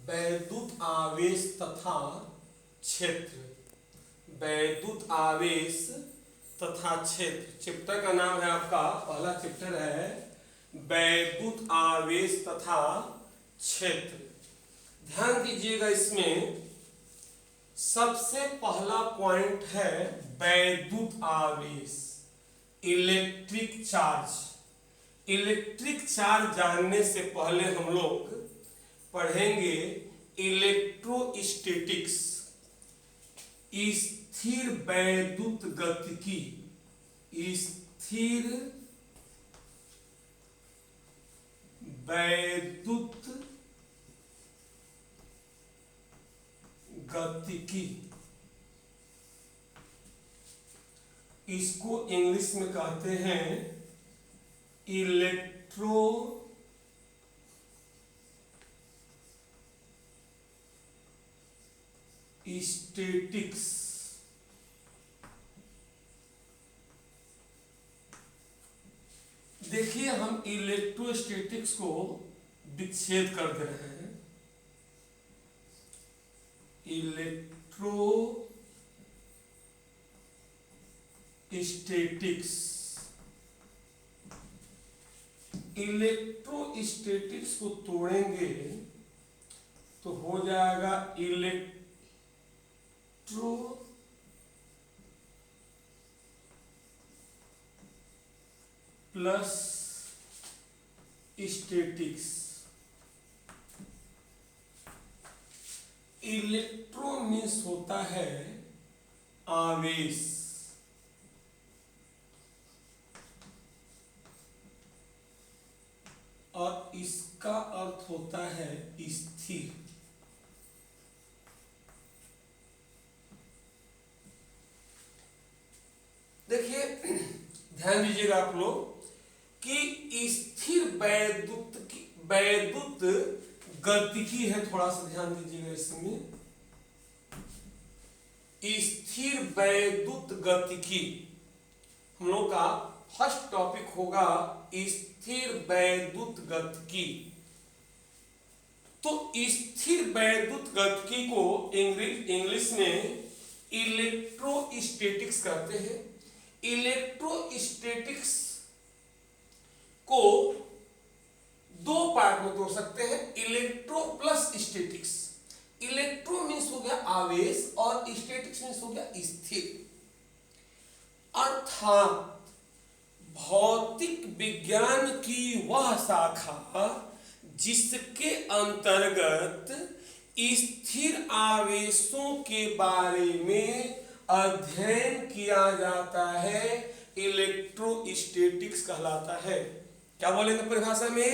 वैद्युत आवेश तथा क्षेत्र। वैद्युत आवेश तथा क्षेत्र चैप्टर का नाम है आपका, पहला चैप्टर है वैद्युत आवेश तथा क्षेत्र। ध्यान दीजिएगा, इसमें सबसे पहला पॉइंट है वैद्युत आवेश, इलेक्ट्रिक चार्ज। इलेक्ट्रिक चार्ज जानने से पहले हम लोग पढ़ेंगे इलेक्ट्रोस्टैटिक्स, स्थिर वैद्युत गतिकी। स्थिर वैद्युत गतिकी, इसको इंग्लिश में कहते हैं इलेक्ट्रोस्टैटिक्स। देखिए, हम इलेक्ट्रोस्टैटिक्स को विच्छेद कर दे रहे हैं। इलेक्ट्रोस्टैटिक्स, इलेक्ट्रोस्टैटिक्स को तोड़ेंगे तो हो जाएगा electro plus statics. Electro means होता है आवेश, और इसका अर्थ होता है स्थिर। देखिए, ध्यान दीजिएगा आप लोग कि स्थिर वैद्युत गतिकी है। थोड़ा सा ध्यान दीजिएगा, इसमें स्थिर वैद्युत गतिकी हम लोग का फर्स्ट टॉपिक होगा, स्थिर वैद्युत गतिकी। तो स्थिर वैद्युत गतिकी को इंग्लिश में इलेक्ट्रोस्टैटिक्स कहते हैं। इलेक्ट्रोस्टैटिक्स को दो पार्ट में तोड़ सकते हैं, electro plus statics. Electro means हो गया आवेश और स्टैटिक्स मीन्स हो गया स्थिर। अर्थात भौतिक विज्ञान की वह शाखा जिसके अंतर्गत स्थिर आवेशों के बारे में अध्ययन किया जाता है, इलेक्ट्रोस्टैटिक्स कहलाता है। क्या बोलेंगे परिभाषा में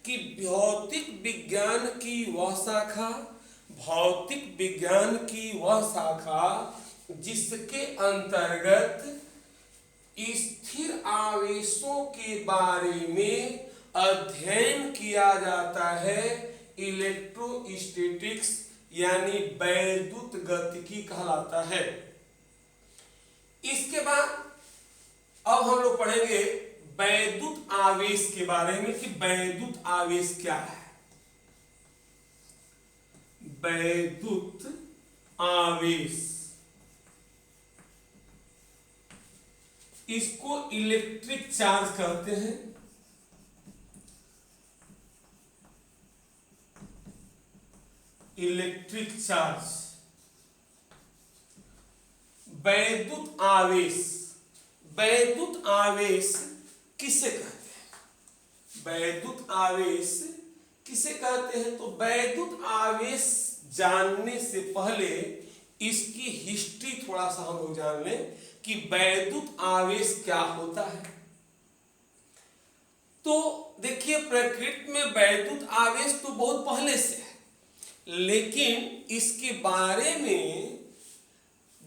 कि भौतिक विज्ञान की वह शाखा, भौतिक विज्ञान की वह शाखा जिसके अंतर्गत स्थिर आवेशों के बारे में अध्ययन किया जाता है, इलेक्ट्रोस्टैटिक्स यानी वैद्युत गतिकी कहलाता है। इसके बाद अब हम लोग पढ़ेंगे वैद्युत आवेश के बारे में कि वैद्युत आवेश क्या है। वैद्युत आवेश, इसको इलेक्ट्रिक चार्ज कहते हैं। इलेक्ट्रिक चार्ज, वैद्युत आवेश। वैद्युत आवेश किसे कहते हैं? वैद्युत आवेश किसे कहते हैं? तो वैद्युत आवेश जानने से पहले इसकी हिस्ट्री थोड़ा सा हम लोग जान लें कि वैद्युत आवेश क्या होता है। तो देखिए, प्रकृति में वैद्युत आवेश तो बहुत पहले से है, लेकिन इसके बारे में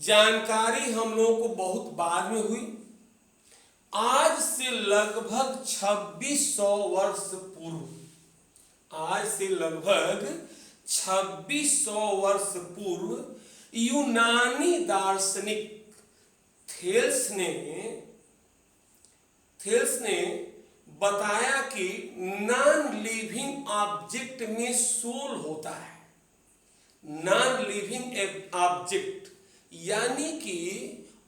जानकारी हम लोगों को बहुत बाद में हुई। आज से लगभग 2600 वर्ष पूर्व, आज से लगभग 2600 वर्ष पूर्व यूनानी दार्शनिक थेल्स ने बताया कि नॉन लिविंग ऑब्जेक्ट में सोल होता है। नॉन लिविंग ऑब्जेक्ट, यानी कि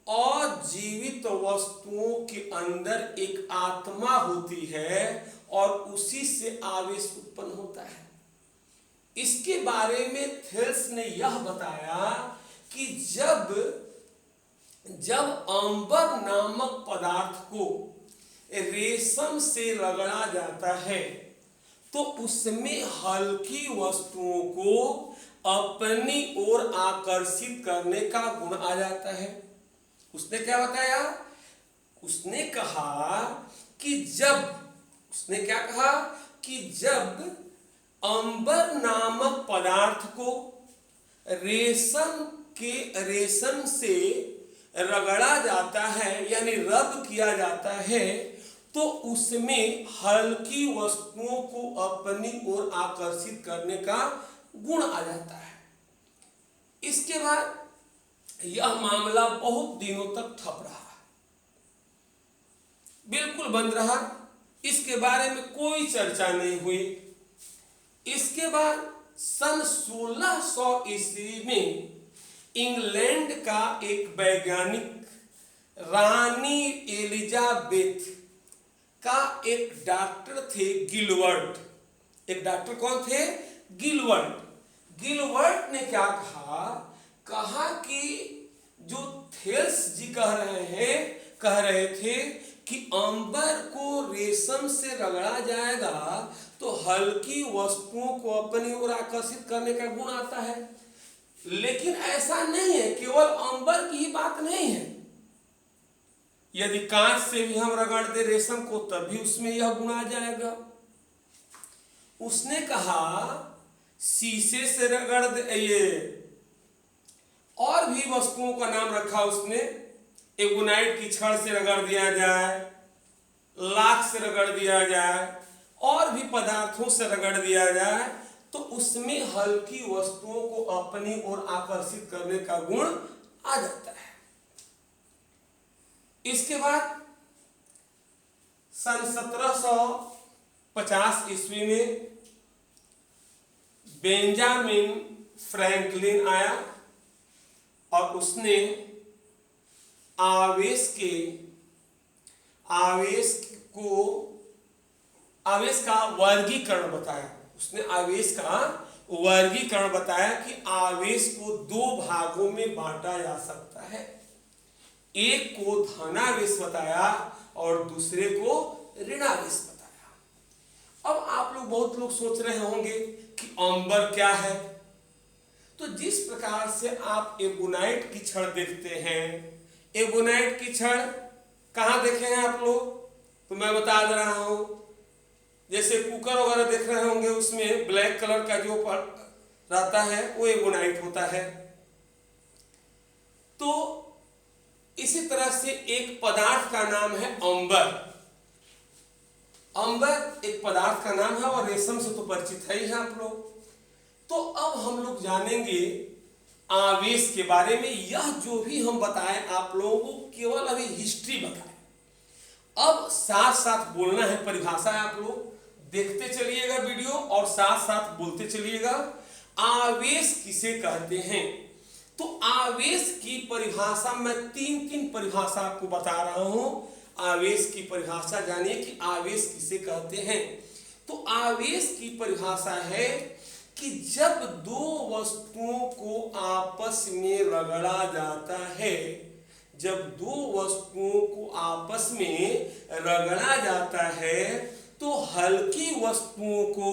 अजीवित वस्तुओं के अंदर एक आत्मा होती है और उसी से आवेश उत्पन्न होता है। इसके बारे में थेल्स ने यह बताया कि जब अंबर नामक पदार्थ को रेशम से रगड़ा जाता है तो उसमें हल्की वस्तुओं को अपनी ओर आकर्षित करने का गुण आ जाता है। उसने क्या बताया? उसने कहा कि जब अंबर नामक पदार्थ को रेशम से रगड़ा जाता है, यानी रब किया जाता है, तो उसमें हल्की वस्तुओं को अपनी ओर आकर्षित करने का गुण आ जाता है। इसके बाद यह मामला बहुत दिनों तक ठप रहा, बिल्कुल बंद रहा, इसके बारे में कोई चर्चा नहीं हुई। इसके बाद सन 1600 ईस्वी में इंग्लैंड का एक वैज्ञानिक रानी एलिजाबेथ का एक डॉक्टर थे गिलवर्ट। एक डॉक्टर कौन थे? गिलवर्ट। गिलवर्ट ने क्या कहा कि जो थेल्स जी कह रहे थे कि अंबर को रेशम से रगड़ा जाएगा तो हल्की वस्तुओं को अपनी ओर आकर्षित करने का गुण आता है, लेकिन ऐसा नहीं है, केवल अंबर की ही बात नहीं है। यदि कांच से भी हम रगड़ दे रेशम को तब भी उसमें यह गुण आ जाएगा। उसने कहा शीशे से रगड़ दे, ये और भी वस्तुओं का नाम रखा उसने, एगोनाइट की छड़ से रगड़ दिया जाए, लाख से रगड़ दिया जाए, और भी पदार्थों से रगड़ दिया जाए तो उसमें हल्की वस्तुओं को अपनी ओर आकर्षित करने का गुण आ जाता है। इसके बाद सन 1750 ईस्वी में बेंजामिन फ्रैंकलिन आया और उसने आवेश का वर्गीकरण बताया। उसने आवेश का वर्गीकरण बताया कि आवेश को दो भागों में बांटा जा सकता है। एक को धनावेश बताया और दूसरे को ऋणावेश बताया। अब आप लोग बहुत लोग सोच रहे होंगे कि अंबर क्या है। तो जिस प्रकार से आप एबोनाइट की छड़ देखते हैं, एबोनाइट की छड़ कहाँ देखे हैं आप लोग? तो मैं बता दे रहा हूं, जैसे कुकर वगैरह देख रहे होंगे, उसमें ब्लैक कलर का जो रहता है वो एबोनाइट होता है। तो इसी तरह से एक पदार्थ का नाम है अंबर। अंबर एक पदार्थ का नाम है और रेशम से तो परिचित है ही है आप लोग। तो अब हम लोग जानेंगे आवेश के बारे में। यह जो भी हम बताएं आप लोगों को केवल अभी हिस्ट्री बताएं। अब साथ साथ बोलना है, परिभाषा आप लोग देखते चलिएगा वीडियो और साथ साथ बोलते चलिएगा। आवेश किसे कहते हैं? तो आवेश की परिभाषा मैं तीन परिभाषा आपको बता रहा हूं। आवेश की परिभाषा जानिए कि आवेश किसे कहते हैं। तो आवेश की परिभाषा है कि जब दो वस्तुओं को आपस में रगड़ा जाता है, जब दो वस्तुओं को आपस में रगड़ा जाता है तो हल्की वस्तुओं को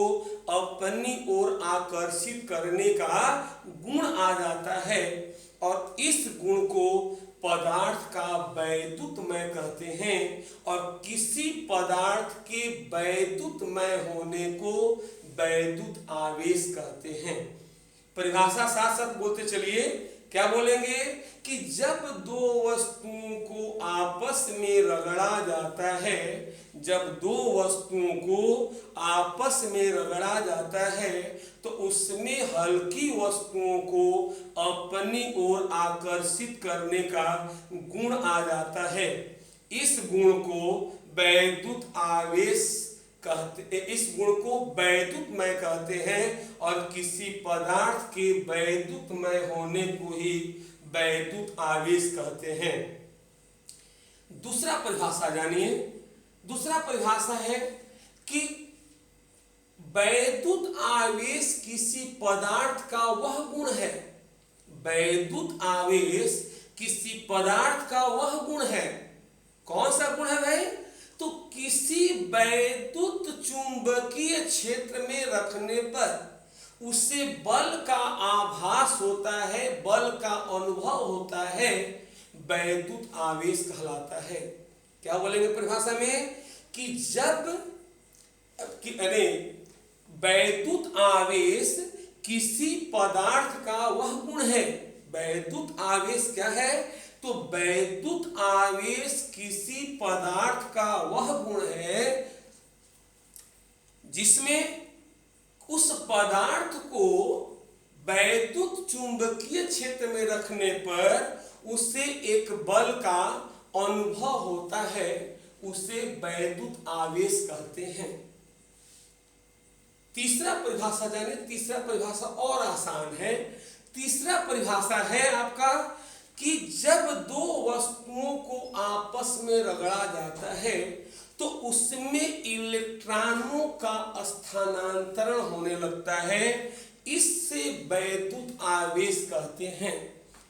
अपनी ओर आकर्षित करने का गुण आ जाता है और इस गुण को पदार्थ का वैद्युतमय कहते हैं और किसी पदार्थ के वैद्युतमय होने को वैद्युत आवेश कहते हैं। परिभाषा साथ साथ बोलते चलिए। क्या बोलेंगे कि जब दो वस्तुओं को आपस में रगड़ा जाता है, जब दो वस्तुओं को आपस में रगड़ा जाता है तो उसमें हल्की वस्तुओं को अपनी ओर आकर्षित करने का गुण आ जाता है। इस गुण को वैद्युत आवेश कहते, इस गुण को वैद्युतमय कहते हैं और किसी पदार्थ के वैद्युतमय होने को ही वैद्युत आवेश कहते हैं। दूसरा परिभाषा जानिए। दूसरा परिभाषा है कि वैद्युत आवेश किसी पदार्थ का वह गुण है। वैद्युत आवेश किसी पदार्थ का वह गुण है। कौन सा गुण है भाई? तो किसी वैद्युत चुंबकीय क्षेत्र में रखने पर उसे बल का आभास होता है, बल का अनुभव होता है, वैद्युत आवेश कहलाता है। क्या बोलेंगे परिभाषा में कि जब अरे वैद्युत आवेश किसी पदार्थ का वह गुण है। वैद्युत आवेश क्या है? तो वैद्युत आवेश किसी पदार्थ का वह गुण है जिसमें उस पदार्थ को वैद्युत चुंबकीय क्षेत्र में रखने पर उसे एक बल का अनुभव होता है, उसे वैद्युत आवेश कहते हैं। तीसरा परिभाषा जाने। तीसरा परिभाषा और आसान है। तीसरा परिभाषा है आपका कि जब दो वस्तुओं को आपस में रगड़ा जाता है तो उसमें इलेक्ट्रॉनों का स्थानांतरण होने लगता है, इससे वैद्युत आवेश कहते हैं।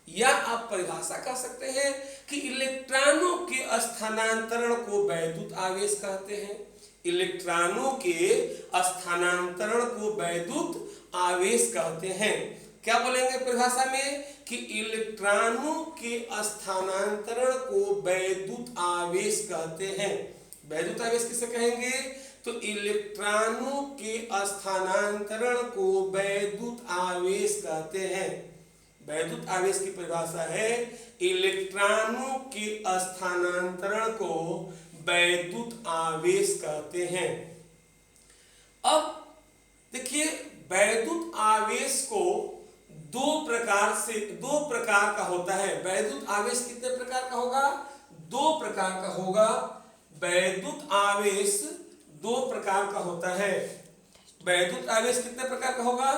या आप परिभाषा कह सकते हैं कि इलेक्ट्रॉनों के स्थानांतरण को वैद्युत आवेश कहते हैं। इलेक्ट्रॉनों के स्थानांतरण को वैद्युत आवेश कहते हैं। क्या बोलेंगे परिभाषा में कि इलेक्ट्रॉनों के स्थानांतरण को वैद्युत आवेश कहते हैं। वैद्युत आवेश किसे कहेंगे? तो इलेक्ट्रॉनों के स्थानांतरण को वैद्युत आवेश कहते हैं। वैद्युत आवेश की परिभाषा है इलेक्ट्रॉनों के स्थानांतरण को वैद्युत आवेश कहते हैं। अब देखिए वैद्युत आवेश को दो प्रकार का होता है। वैद्युत आवेश कितने प्रकार का होगा? दो प्रकार का होगा। वैद्युत आवेश दो प्रकार का होता है। वैद्युत आवेश कितने प्रकार का होगा?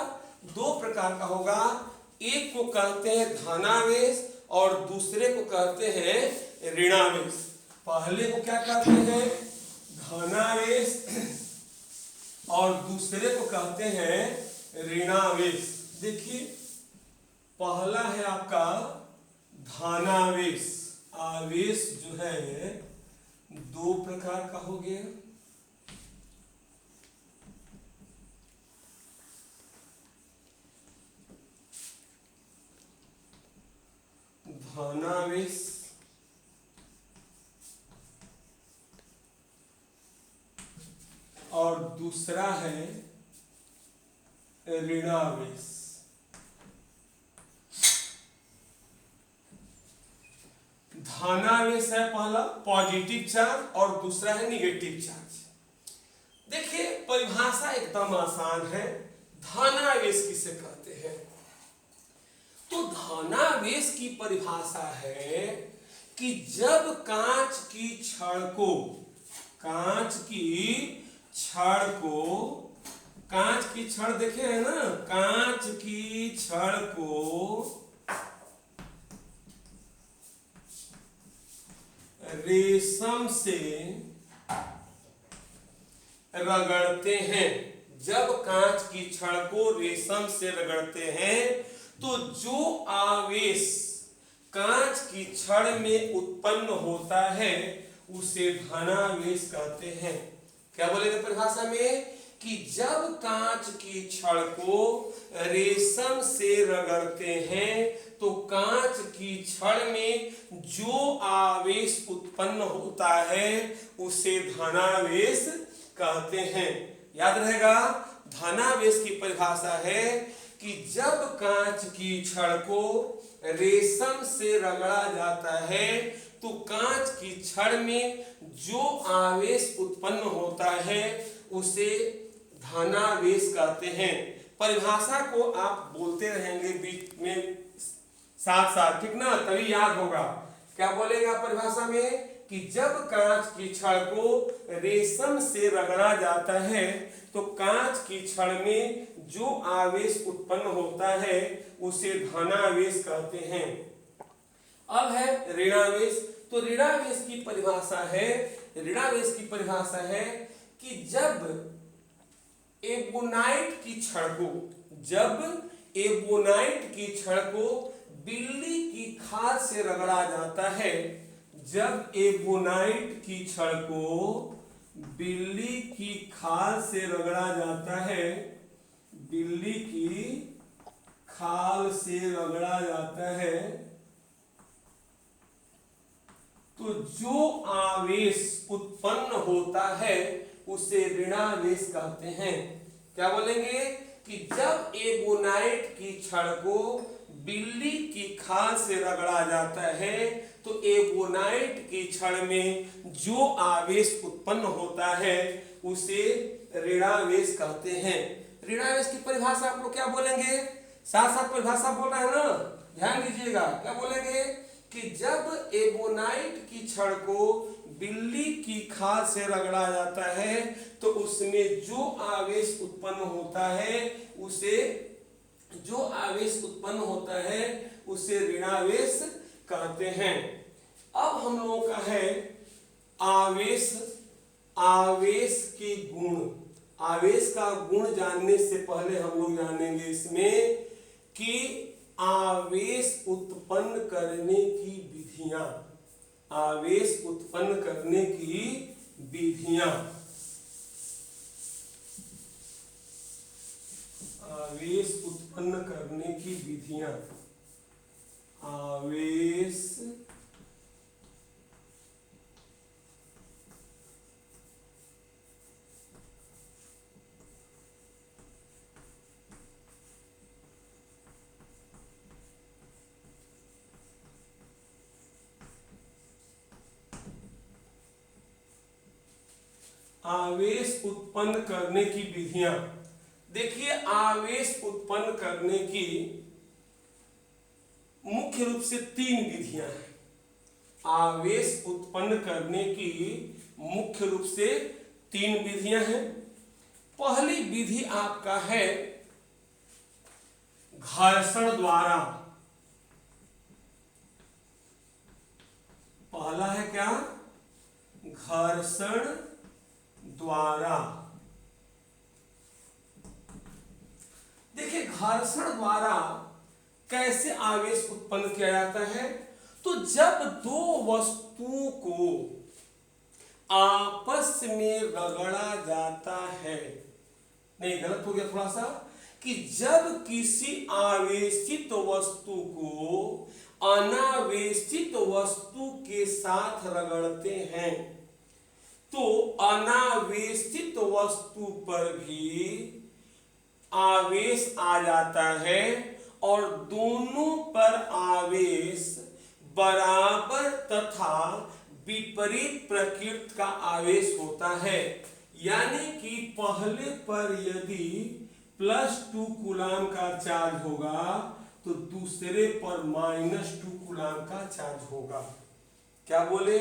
दो प्रकार का होगा। एक को कहते हैं धनावेश और दूसरे को कहते हैं ऋणावेश। पहले को क्या कहते हैं? धनावेश और दूसरे को कहते हैं ऋणावेश। देखिए पहला है आपका धनावेश। आवेश जो है दो प्रकार का हो गया। धनावेश और दूसरा है ऋणावेश। धनावेश है पहला पॉजिटिव चार्ज और दूसरा है निगेटिव चार्ज। देखिए परिभाषा एकदम आसान है। धनावेश किसे कहते हैं? तो धनावेश की परिभाषा है कि जब कांच की छड़ देखे है ना, कांच की छड़ को रेशम से रगड़ते हैं। जब कांच की छड़ को रेशम से रगड़ते हैं तो जो आवेश कांच की छड़ में उत्पन्न होता है उसे धनावेश कहते हैं। क्या बोलेंगे परिभाषा में कि जब कांच की छड़ को रेशम से रगड़ते हैं तो कांच की छड़ में जो आवेश उत्पन्न होता है उसे धनावेश कहते हैं। याद रहेगा, धनावेश की परिभाषा है कि जब कांच की छड़ को रेशम से रगड़ा जाता है तो कांच की छड़ में जो आवेश उत्पन्न होता है उसे धनावेश कहते हैं। परिभाषा को आप बोलते रहेंगे बीच में साथ साथ, ठीक ना, तभी याद होगा। क्या बोलेगा परिभाषा में कि जब कांच की छड़ को रेशम से रगड़ा जाता है तो कांच की छड़ में जो आवेश उत्पन्न होता है उसे धनावेश कहते हैं। अब है ऋणावेश। तो ऋणावेश की परिभाषा है कि जब एबोनाइट की छड़ को बिल्ली की खाल से रगड़ा जाता है, जब एबोनाइट की छड़ को बिल्ली की खाल से रगड़ा जाता है, बिल्ली की खाल से रगड़ा जाता है, तो जो आवेश उत्पन्न होता है उसे ऋणावेश कहते हैं। क्या बोलेंगे कि जब एबोनाइट की छड़ को बिल्ली की खाल से रगड़ा जाता है तो एबोनाइट की छड़ में जो आवेश उत्पन्न होता है उसे ऋणावेश कहते हैं। ऋणावेश की परिभाषा आप लोग क्या बोलेंगे? साथ साथ परिभाषा बोलना है ना, ध्यान दीजिएगा। क्या बोलेंगे कि जब एबोनाइट की छड़ को बिल्ली की खाल से रगड़ा जाता है तो उसमें जो आवेश उत्पन्न होता है उसे ऋणावेश कहते हैं। अब हम लोगों का है आवेश के गुण। आवेश का गुण जानने से पहले हम लोग जानेंगे इसमें कि आवेश उत्पन्न करने की विधियां। आवेश उत्पन्न करने की विधियां। आवेश उत्पन्न करने की विधियां। आवेश आवेश उत्पन्न करने की विधियां। देखिए, आवेश उत्पन्न करने की मुख्य रूप से 3 विधियां हैं। आवेश उत्पन्न करने की मुख्य रूप से 3 विधियां हैं। पहली विधि आपका है घर्षण द्वारा। पहला है क्या? घर्षण द्वारा। देखिए, घर्षण द्वारा कैसे आवेश उत्पन्न किया जाता है? तो जब दो वस्तुओं को आपस में रगड़ा जाता है, नहीं गलत हो गया थोड़ा सा, कि जब किसी आवेशित वस्तु को अनावेशित वस्तु के साथ रगड़ते हैं तो अनावेशित वस्तु पर भी आवेश आ जाता है और दोनों पर आवेश बराबर तथा विपरीत प्रकृति का आवेश होता है। यानी कि पहले पर यदि +2 कूलाम का चार्ज होगा तो दूसरे पर -2 कूलाम का चार्ज होगा। क्या बोले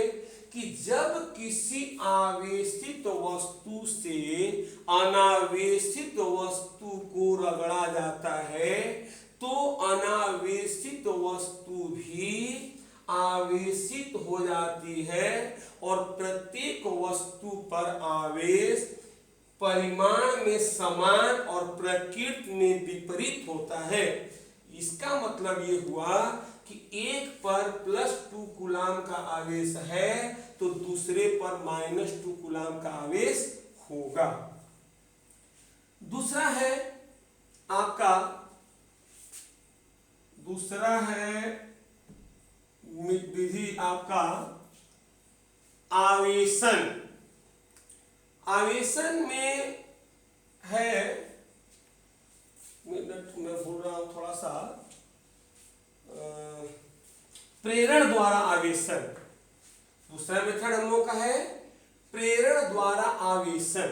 कि जब किसी आवेशित वस्तु से अनावेशित वस्तु को रगड़ा जाता है तो अनावेशित वस्तु भी आवेशित हो जाती है और प्रत्येक वस्तु पर आवेश परिमाण में समान और प्रकृति में विपरीत होता है। इसका मतलब ये हुआ कि एक पर +2 कूलाम का आवेश है तो दूसरे पर -2 कूलाम का आवेश होगा। दूसरा है विधि आपका आवेशन। आवेशन में है, मैं बोल रहा हूं थोड़ा सा, प्रेरण द्वारा आवेशन। दूसरा मेथड हम लोग का है प्रेरण द्वारा आवेशन।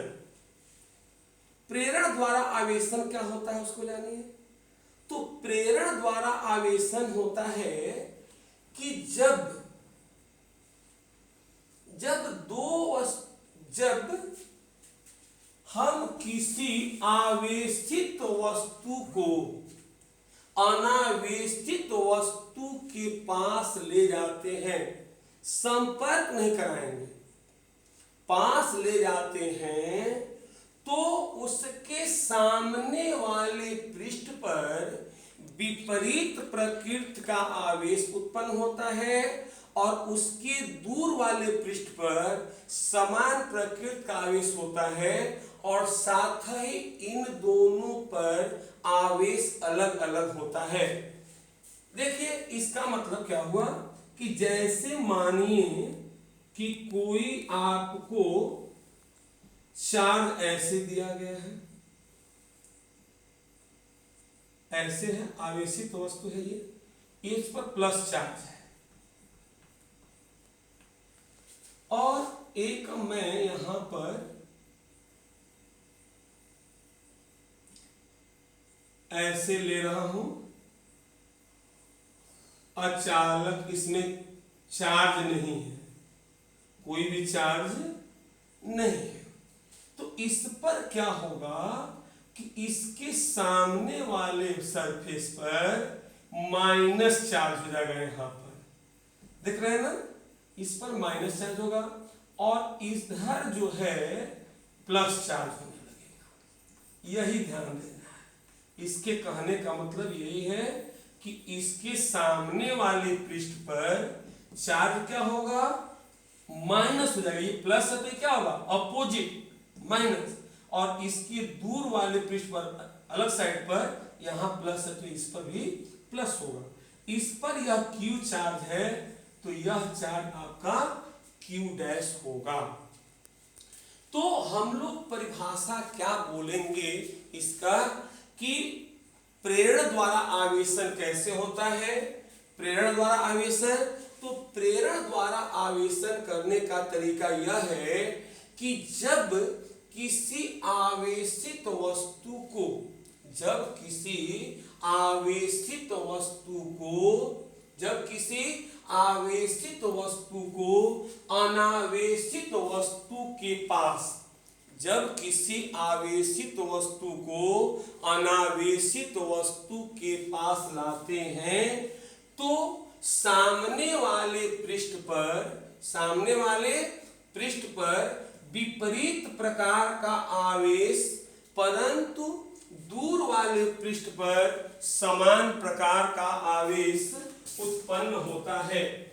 प्रेरण द्वारा आवेशन क्या होता है उसको जानिए। तो प्रेरण द्वारा आवेशन होता है कि जब जब हम किसी आवेशित वस्तु को अनावेशित वस्तु के पास ले जाते हैं, संपर्क नहीं कराएंगे, पास ले जाते हैं, तो उसके सामने वाले पृष्ठ पर विपरीत प्रकृति का आवेश उत्पन्न होता है और उसके दूर वाले पृष्ठ पर समान प्रकृति का आवेश होता है और साथ ही इन दोनों पर आवेश अलग अलग होता है। देखिए इसका मतलब क्या हुआ कि जैसे मानिए कि कोई आपको चार्ज ऐसे दिया गया है, ऐसे है, आवेशित वस्तु है ये, इस पर प्लस चार्ज है, और एक मैं यहां पर ऐसे ले रहा हूं, अचानक इसमें चार्ज नहीं है, कोई भी चार्ज नहीं है, तो इस पर क्या होगा कि इसके सामने वाले सरफेस पर माइनस चार्ज हो जाएगा। यहां पर देख रहे हैं ना, इस पर माइनस चार्ज होगा और इधर जो है प्लस चार्ज होने लगेगा। यही ध्यान देना है, इसके कहने का मतलब यही है कि इसके सामने वाले पृष्ठ पर चार्ज क्या होगा, माइनस हो जाएगा। ये प्लस है तो क्या होगा, अपोजिट माइनस, और इसके दूर वाले पृष्ठ पर अलग साइड पर यहां प्लस है तो इस पर भी प्लस होगा। इस पर यह क्यू चार्ज है तो यह चार्ज आपका क्यू डैश होगा। तो हम लोग परिभाषा क्या बोलेंगे इसका कि प्रेरण द्वारा आवेशन कैसे होता है। प्रेरण द्वारा आवेशन, तो प्रेरण द्वारा आवेशन करने का तरीका यह है कि जब किसी आवेशित वस्तु को, जब किसी आवेशित वस्तु को अनावेशित वस्तु के पास, जब किसी आवेशित वस्तु को अनावेशित वस्तु के पास लाते हैं तो सामने वाले पृष्ठ पर विपरीत प्रकार का आवेश, परंतु दूर वाले पृष्ठ पर समान प्रकार का आवेश उत्पन्न होता है।